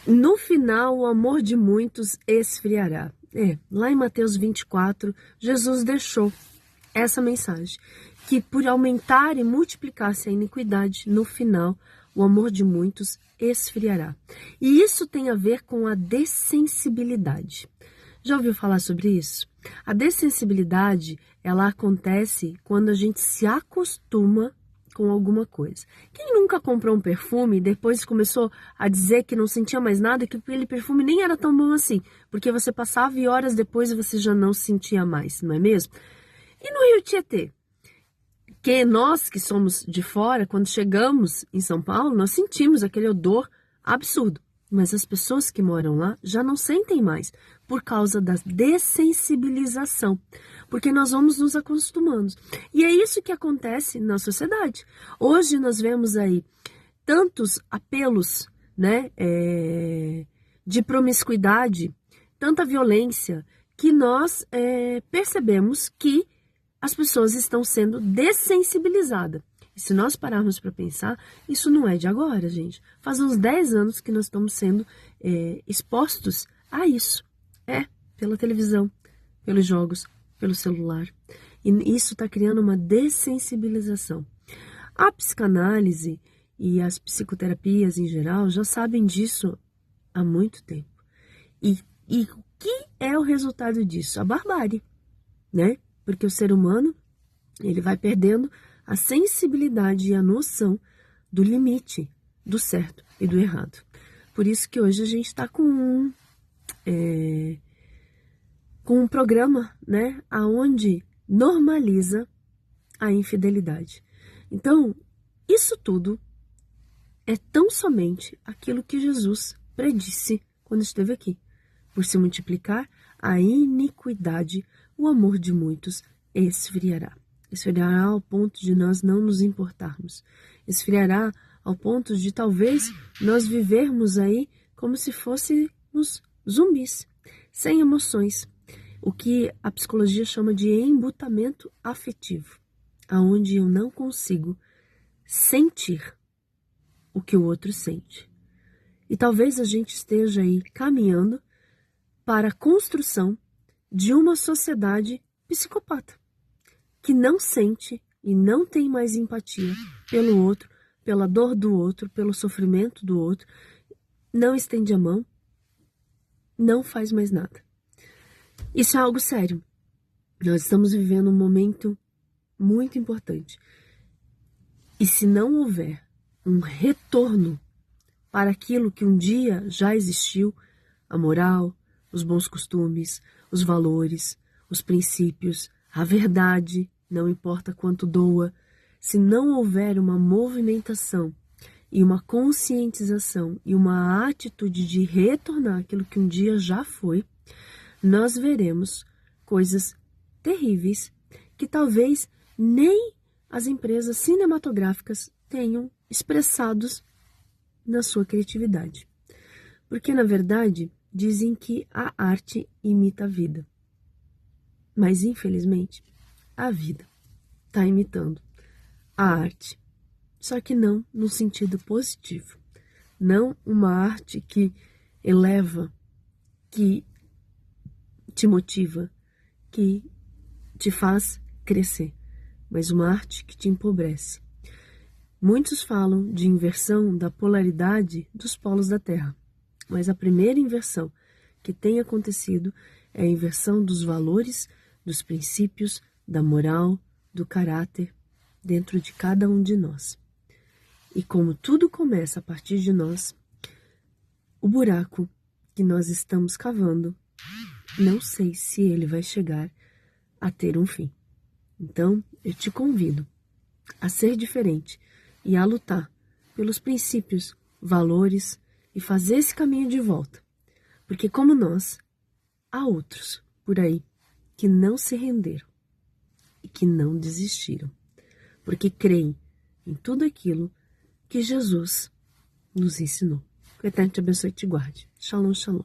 No final, o amor de muitos esfriará. Lá em Mateus 24, Jesus deixou essa mensagem, que por aumentar e multiplicar-se a iniquidade, no final, o amor de muitos esfriará. E isso tem a ver com a dessensibilidade. Já ouviu falar sobre isso? A dessensibilidade, ela acontece quando a gente se acostuma com alguma coisa. Quem nunca comprou um perfume e depois começou a dizer que não sentia mais nada, que aquele perfume nem era tão bom assim, porque você passava e horas depois você já não sentia mais, não é mesmo? E no Rio Tietê? Que nós que somos de fora, quando chegamos em São Paulo, nós sentimos aquele odor absurdo. Mas as pessoas que moram lá já não sentem mais, por causa da dessensibilização. Porque nós vamos nos acostumando. E é isso que acontece na sociedade. Hoje nós vemos aí tantos apelos, né, de promiscuidade, tanta violência, que nós percebemos que as pessoas estão sendo dessensibilizadas. E se nós pararmos para pensar, isso não é de agora, gente. Faz uns 10 anos que nós estamos sendo expostos a isso. Pela televisão, pelos jogos, pelo celular. E isso está criando uma dessensibilização. A psicanálise e as psicoterapias em geral já sabem disso há muito tempo. E o que é o resultado disso? A barbárie, né? Porque o ser humano, ele vai perdendo a sensibilidade e a noção do limite do certo e do errado. Por isso que hoje a gente está com um programa, né, aonde normaliza a infidelidade. Então, isso tudo é tão somente aquilo que Jesus predisse quando esteve aqui. Por se multiplicar a iniquidade, o amor de muitos esfriará. Esfriará ao ponto de nós não nos importarmos. Esfriará ao ponto de talvez nós vivermos aí como se fôssemos zumbis, sem emoções. O que a psicologia chama de embutamento afetivo, aonde eu não consigo sentir o que o outro sente. E talvez a gente esteja aí caminhando para a construção de uma sociedade psicopata, que não sente e não tem mais empatia pelo outro, pela dor do outro, pelo sofrimento do outro, não estende a mão, não faz mais nada. Isso é algo sério. Nós estamos vivendo um momento muito importante. E se não houver um retorno para aquilo que um dia já existiu, a moral, os bons costumes, os valores, os princípios, a verdade, não importa quanto doa, se não houver uma movimentação e uma conscientização e uma atitude de retornar aquilo que um dia já foi, nós veremos coisas terríveis que talvez nem as empresas cinematográficas tenham expressados na sua criatividade. Porque, na verdade, dizem que a arte imita a vida. Mas, infelizmente, a vida está imitando a arte. Só que não no sentido positivo. Não uma arte que eleva, que te motiva, que te faz crescer, mas uma arte que te empobrece. Muitos falam de inversão da polaridade dos polos da Terra, mas a primeira inversão que tem acontecido é a inversão dos valores, dos princípios, da moral, do caráter dentro de cada um de nós. E como tudo começa a partir de nós, o buraco que nós estamos cavando, não sei se ele vai chegar a ter um fim. Então, eu te convido a ser diferente e a lutar pelos princípios, valores e fazer esse caminho de volta. Porque como nós, há outros por aí que não se renderam e que não desistiram. Porque creem em tudo aquilo que Jesus nos ensinou. Que o Eterno te abençoe e te guarde. Shalom, shalom.